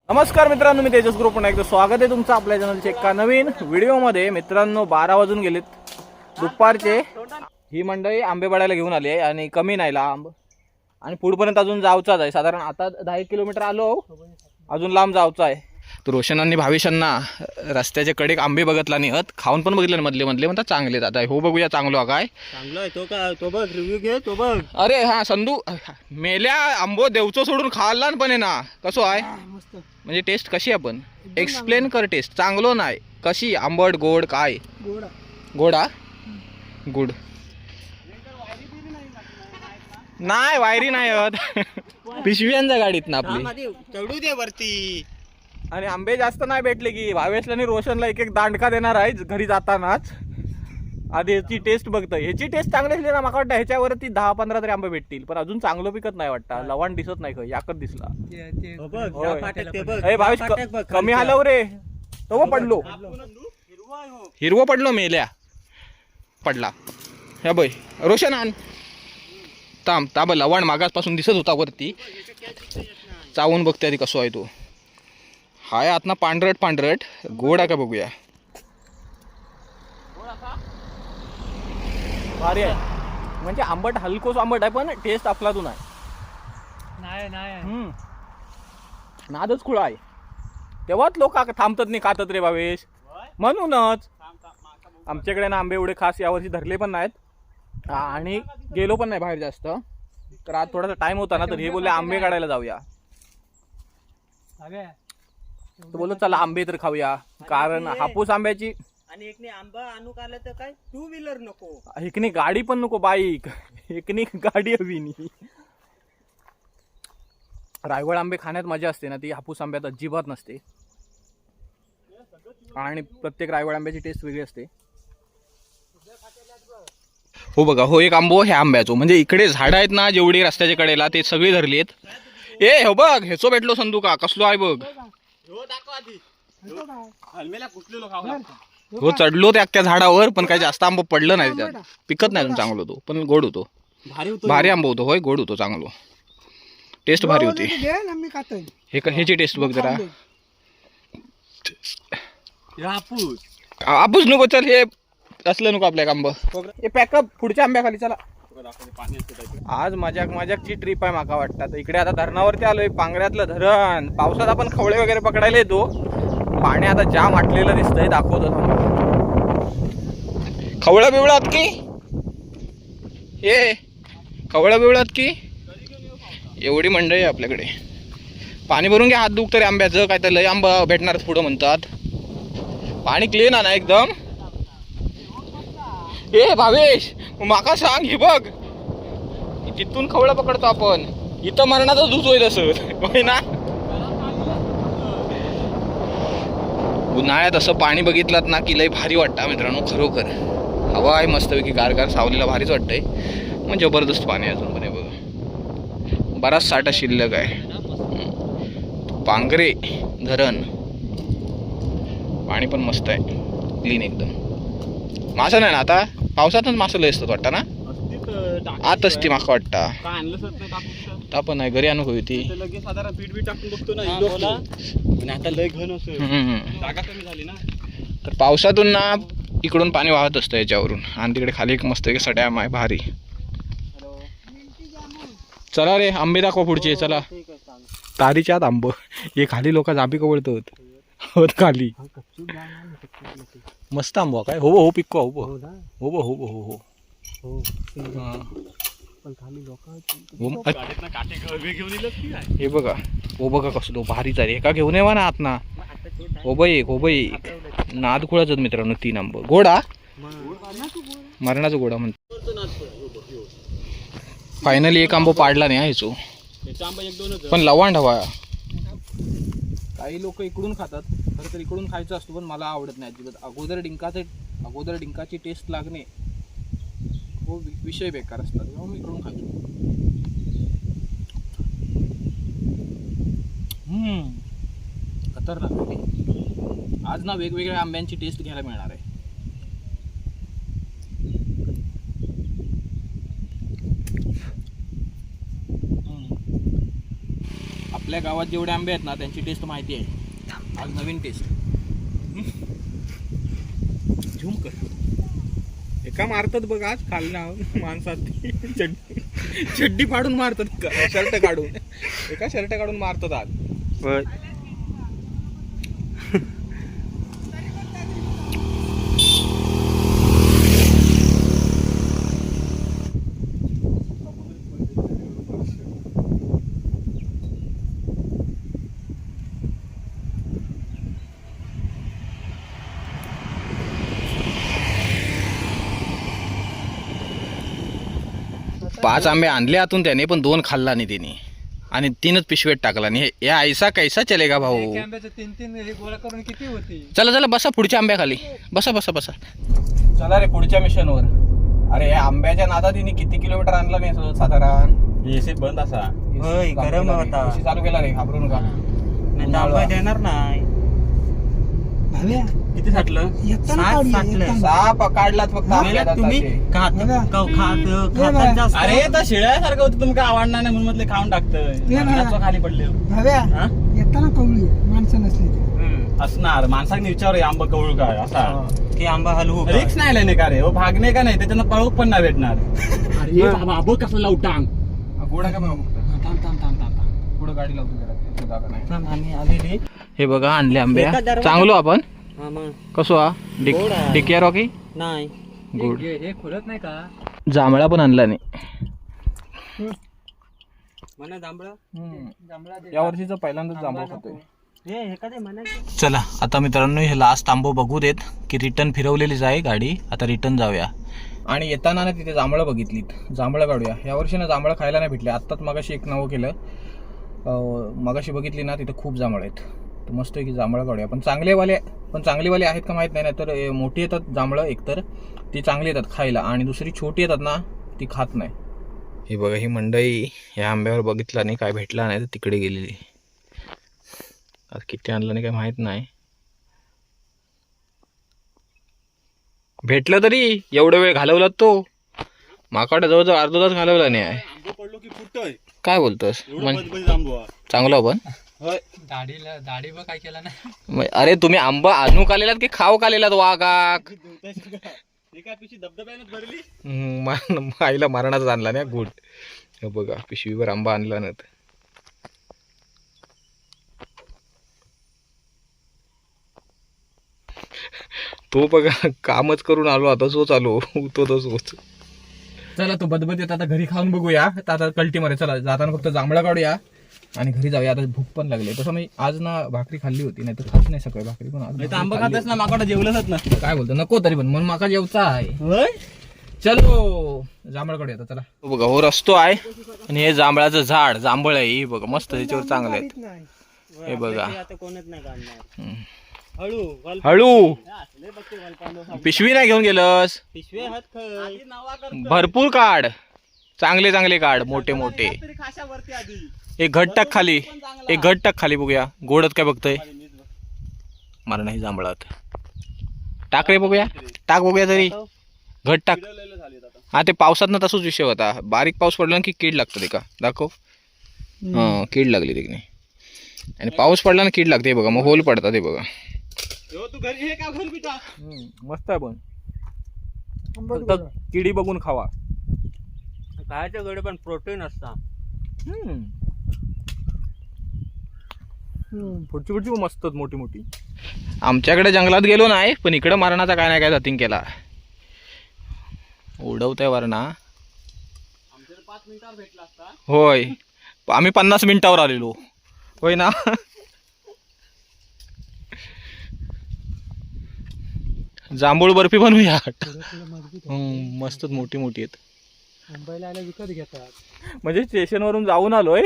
नमस्कार मित्रांनो, मी तेजस ग्रुप पुन्हा एकदा स्वागत आहे तुमचं आपल्या चॅनलच्या एका नवीन व्हिडिओमध्ये. मित्रांनो 12 वाजून गेलेत दुपारचे. ही मंडळी आंबे बडायला घेऊन आली आहे आणि कमी नाही लांब आणि पुढपर्यंत अजून जाऊचाच आहे. साधारण आता 10 किलोमीटर आलो, अजून लांब जाऊचा आहे. तर रोशनांनी भावेशांना रस्त्याच्या कडेक आंबे बघतला निहत खाऊन पण बघितले मधले मधले म्हणतात चांगले. आता हो बघूया चांगलो काय चांगला आहे तो का तो बघ रिव्ह्यू घे तो बघ. अरे हा संधू मेल्या आंबो देवचो सोडून खाल्ला पण आहे ना. कसो आहे म्हणजे टेस्ट कशी आपण एक्सप्लेन कर. टेस्ट चांगलो नाही कशी आंबट गोड काय गोडा गुड नाही वायरी नाही पिशव्यांच्या गाडीत ना आपली चढू दे वरती. आणि आंबे जास्त नाही भेटले की भावेशला आणि रोशनला एक एक दांडका देणार आहे घरी जातानाच. आधी ह्याची टेस्ट बघतोय. ह्याची टेस्ट चांगली असली ना मला वाटतं ह्याच्यावरती 10-15 तरी आंबे भेटतील, पण अजून चांगलं पिकत नाही वाटतं. लवण दिसत नाही खय याकच दिसला. भावेश कमी आलं रे तो पडलो हिरवं पडलो मेल्या पडला. ह्या बाई रोशन आण ताम ताब लवण मागासपासून दिसत होता वरती. चावून बघते आधी कसो आहे तो. हाय आतना पांढरट पांढरट गोड आहे का बघूया. भारी आहे म्हणजे आंबट हलकोस आंबट आहे पण टेस्ट आपलातून आहे. नादच खुळा आहे तेव्हाच लोक थांबतात नाही खातात रे भावेश. म्हणूनच आमच्याकडे ना आंबे एवढे खास यावर्षी धरले पण नाहीत आणि गेलो पण नाही बाहेर जास्त. तर आज थोडासा टाइम होता ना, तर हे बोलले आंबे काढायला जाऊया. तर बोललो चला आंबे तर खाऊया, कारण हापूस आंब्याची. आणि एकने आंबा आणू काढलं तर काय 2 व्हीलर नको, एकनी गाडी पण नको, बाईक एकनी गाडी हवी नाही. रायगड आंबे खाण्यात मजा असते ना, ती हापूस आंब्यात अजिबात नसते. आणि प्रत्येक रायगड आंब्याची टेस्ट वेगळी असते. हो बघा हो एक आंबो ह्या आंब्याचो म्हणजे इकडे झाड आहेत ना जेवढी रस्त्याच्या कडेला ते सगळी धरली आहेत. ए हो बघ ह्याचो भेटलो संधू का कसलो आहे बघ. हो चढलो त्या अख्ख्या झाडावर पण काही जास्त आंबो पडलं नाही त्यात. पिकत नाही चांगलो तो पण गोड होतो. भारी आंबा होतो होय गोड होतो चांगलो. टेस्ट भारी होती. ह्याची टेस्ट बघ जरा. आपूस नको चल हे असलं नको आपल्या आंब. हे पॅकअप पुढच्या आंब्याखाली चला. आज मजाकची ट्रिप आहे माका वाटतं. इकडे आता धरणावरती आलोय, पांगऱ्यातलं धरण. पावसात आपण खवळे वगैरे पकडायला येतो. पाणी आता जाम आटलेलं दिसतंय, दाखवतो. खवळं बिवळात की हे खवळं बिवळात की एवढी मंडळी आपल्याकडे. पाणी भरून घ्या हात दुखतं रे आंब्याचं. काय तर लय आंबा भेटणार पुढं म्हणतात. पाणी क्लीन आहे ना एकदम. ए भावेश माका सांग हे बघ तिथून खवळं पकडतो आपण. इथं मरणाचा धूस होईल असं होय ना. उन्हाळ्यात असं पाणी बघितलात ना की लय भारी वाटतं मित्रांनो. खरोखर हवा आहे मस्तपैकी गारगार सावलीला भारीच वाटतंय. मग जबरदस्त पाणी अजून पण आहे बघा. बराच साठा शिल्लक आहे. पांगरे धरण पाणी पण मस्त आहे क्लीन एकदम. मासा नाही ना आता पावसातच मासा लय असतात वाटतं ना. आत असते माका वाटतं. आपण नाही घरी आणू होती ती. तर पावसातून ना इकडून पाणी वाहत असतं याच्यावरून आणि तिकडे खाली एक मस्त सड्याम आहे भारी. चला रे आंबे दाखवा पुढचे चला. तारीच्या आत आंब हे खाली लोक जांभी कवळत होत खाली. मस्त आंबा काय हो हो पिक्को हो हो हो हो हो हो. हे बघा हो बघा कसं भारीच आहे. एका घेऊन येवा ना आत ना. हो बाई नाद खुळाच मित्रांनो. 3 आंब गोडा मरणाचा गोडा म्हणतो. फायनली एक आंबो पाडला नाही ह्याचो पण लवांड हवा. काही लोक इकडून खातात, खरं तर इकडून खायचं असतो पण मला आवडत नाही अजिबात. अगोदर डिंकाची टेस्ट लागणे हो विषय बेकार असतात. मी इकडून खातो. खतरनाक. आज ना वेगवेगळ्या आंब्यांची टेस्ट घ्यायला मिळणार आहे. आपल्या गावात जेवढे आंबे आहेत ना त्यांची टेस्ट माहिती आहे. आज नवीन टेस्ट. झूम कर. एका मारतात बघ आज खाल्ला माणसात चड्डी फाडून मारतात, शर्ट काढून. एका शर्ट काढून मारतात आज. पाच आंबे आणले आतून त्याने, पण 2 खाल्ला नाही त्याने आणि 3च पिशवेत टाकला नाही. हे ऐसा कैसा चलेगा भाऊ. तीन गोळा करून किती होती. चला चला बसा पुढच्या आंब्याखाली. बसा बसा बसा. चला रे पुढच्या मिशनवर. अरे या आंब्याच्या नादात तिने किती किलोमीटर आणला नाही साधारण. एसी बंद असा. होय गरम होता. एसी चालू केला रे, घाबरू नका. नाही आंबा देणार नाही. किती साठलं. 6 काढलात फक्त आंब्यात तुम्ही आताचे. अरे तर शिळ्यासारखं होतं, तुम्ही काय आवडणार नाही म्हणून म्हटलं खाऊन टाकतं. खाली पडले येताना कवळी माणसं नसली असणार. माणसाने विचार आंबा कवळू काय असा की आंबा हलवू. रिक्स नाही लेणे का रे. भागणे का नाही त्याच्यानं पळूक पण नाही भेटणार. अरे बाबा कसं लावटांग गोडा का पुढे गाडी लावतो जरा, जागा नाही. आम्ही आलेली. हे बघा आणले आंबे. चांगलो आपण कसो हा डिकिया रॉकी नाही. गुड. हे खुलत नाही का. जांभळा पण आणला नाही. म्हणा जांभळा. या वर्षीचं पहिल्यांदाच जांभळा खातोय. म्हणा. चला आता मित्रांनो हे लास्ट आंबो बघू देत की रिटर्न फिरवलेलीच आहे गाडी. आता रिटर्न जाऊया. आणि येताना ना तिथे जांभळं बघितलीत, जांभळं काढूया. या वर्षी ना जांभळं खायला नाही भेटले. आत्ताच मगाशी एक नवं केलं. मगाशी बघितली ना तिथे खूप जांभळं आहेत. तर मस्त आहे की जांभळं काढूया. पण चांगलीवाले आहेत का माहीत नाही. तर मोठी येतात जांभळं, एकतर ती चांगली येतात खायला, आणि दुसरी छोटी येतात ना ती खात नाही. हे बघा ही मंडई ह्या आंब्यावर बघितला नाही, काय भेटला नाही तर तिकडे गेलेली. आज किती आणलं नाही काय माहीत नाही. भेटलं तरी एवढा वेळ घालवला तो. माकाडा जवळजवळ अर्धा तास घालवला नाही आहे. काय बोलतोस. चांगलं पण दाढी बघ काय केला ना. अरे तुम्ही आंबा आणू कालेलात की खाऊ कालेलात वागाक. आईला मारणाच आणला नाही. गुड. बघा पिशवीवर आंबा आणला ना. तो बघा कामच करून आलो आता. सोच आलो तो तसोच. चला तो बदबदीत आता घरी खाऊन बघूया. आता कल्टी मारे. चला जाताना फक्त जांभळा काढूया आणि घरी जाऊया. आता भूक पण लागली. तसं मी आज ना भाकरी खाल्ली होती, नाही तर खात नाही सकाळी भाकरी. पण आज आंबा खातच ना माकडा जेवलंच ना. काय बोलतो नको तरी पण म्हणून माका जेवचा आहे. चलो जांभळाकडे येतो. चला बघा हो रस्तो आहे आणि हे जांभळाचं झाड जांभळ आहे. हे बघा मस्त त्याच्यावर चांगलं आहे. हे बघा कोणच नाही काढणार. हळू पिशवी नाही घेऊन गेलस. पिशवे हात भरपूर काढ. चांगले चांगले काढ. मोठे मोठे. एक घट टाक खाली. एक घट टाक खाली. बघूया गोडत काय बघतोय. मला नाही जांभळात. टाक रे बघूया. टाक बघूया तरी. घट टाक. हा ते पावसात ना तसंच विषय होता. बारीक पाऊस पडला की कीड लागतं. ते का दाखव. हा कीड लागली तिकडे. आणि पाऊस पडला ना कीड लागते. बघा मग होल पडतात. ते बघा मस्त आहे. पण किडी बघून खावा. खायच्या कडे पण प्रोटीन असता. पुढची पुढची मस्त मोठी मोठी. आमच्याकडे जंगलात गेलो नाही, पण इकडे मरणाचा काय नाही काय जातीन केला. उडवतंय वरणा. 5 मिनिटावर भेटला असता. होय आम्ही 50 मिनिटावर आलेलो. होय ना. जांभूळ बर्फी बनवूया. मस्त मोठी मोठी आहेत. मुंबईला विकत घेतात. म्हणजे स्टेशनवरून जाऊन आलोय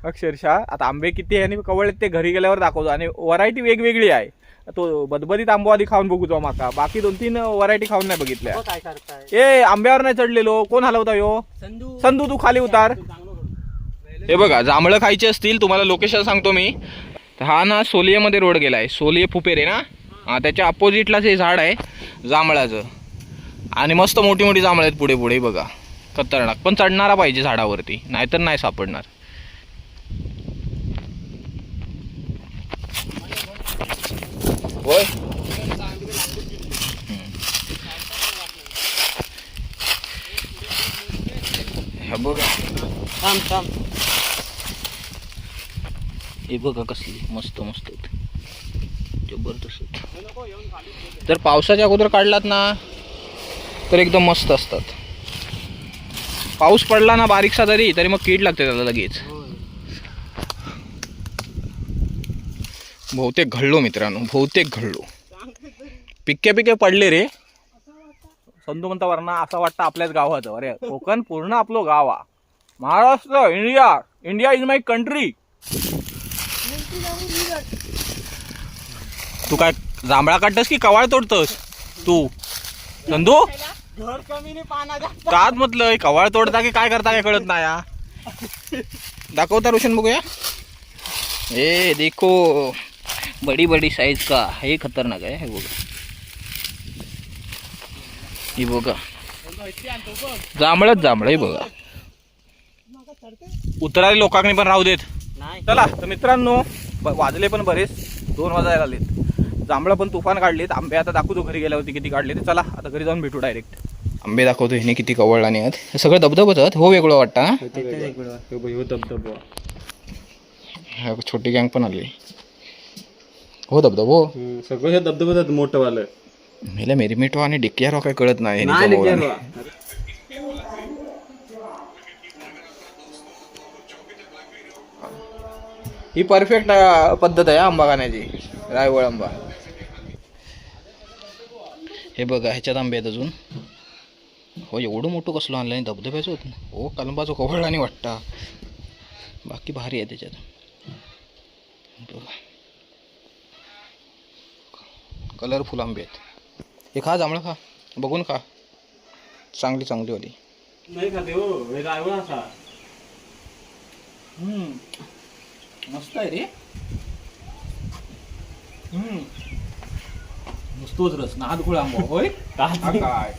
अक्षरशः. आता आंबे किती आहे आणि कवळ ते घरी गेल्यावर दाखवतो. आणि व्हरायटी वेगवेगळी आहे. तो बदबदीत आंबो आधी खाऊन बघू जाऊ माका. बाकी 2-3 व्हरायटी खाऊन नाही बघितल्या. काय करताय. ए आंब्यावर नाही चढलेलो. कोण हलवता यो. संधू तू खाली उतार. हे बघा जांभळं खायचे असतील तुम्हाला लोकेशन सांगतो मी. हा ना सोलियेमध्ये रोड गेलाय. सोलिये फुपेरे ना. हा त्याच्या अपोजिटलाच हे झाड आहे जांभळाचं. आणि मस्त मोठी मोठी जांभळं आहेत पुढे पुढे. बघा खतरनाक. पण चढणारा पाहिजे झाडावरती, नाहीतर नाही सापडणार. होय हे बघा थांब थांब. हे बघा कसली मस्त मस्त आहेत. जबरदस्त. जर पावसाच्या अगोदर काढलात ना तर एकदम मस्त असतात. पाऊस पडला ना बारीकसा तरी मग कीड लागते त्याला लगेच. बहुतेक घडलो मित्रांनो, बहुतेक घडलो. पिक्के पडले रे. संधू म्हणता वरना असं वाटतं आपल्याच गावाचं. अरे कोकण पूर्ण आपलं गाव हा. Maharashtra India is my country. तू काय जांभळा काढतस की कवाळ तोडतस तू संधू? घर कमी नाही पाना जास्त. काच म्हटलं कवाळ तोडता की काय करता काय कळत नाही या. दाखवता रोशन बघूया. ए देखो बड़ी बड़ी साइज का हे खतरनाक आहे. हे बघा हे बघा जांभळ हे बघा. उतराले लोकांनी पण राहू देत. नाही. चला तर मित्रांनो वाजले पण बरेच 2 वाजायला आलेत. जांभळं पण तुफान काढलेत. आंबे आता दाखवतो घरी गेल्यावरती किती काढले ते. चला आता घरी जाऊन भेटू डायरेक्ट. आंबे दाखवतो ह्याने किती कवळला नाही आहेत. हे सगळं धबधबच आहेत. हो वेगळं वाटतं हा. धबधबा. हा, छोटी गँग पण आली. हो धबधब हो. सगळं हे धबधबा मोठं वालं. मेला मेरीमेटो आणि डिक्कियारो काय कळत नाही. नाही ह्याने ही परफेक्ट पद्धत आहे आंबा खाण्याची. रायवळ आंबा. हे बघा ह्याच्यात आंबे आहेत अजून. हो एवढं मोठं कसलं आणलं आणि धबधब्याचं होतं. हो कलंबाचं कवळला आणि वाटता. बाकी भारी आहे त्याच्यात. बघा कलरफुल आंबे आहेत. हे खा जांभळं खा बघून खा. चांगली वाली. नाही खाते हो हे रायवळ असा. मस्त आहे रे. नुसतोच रस नाद खुळा आंबा होय. काय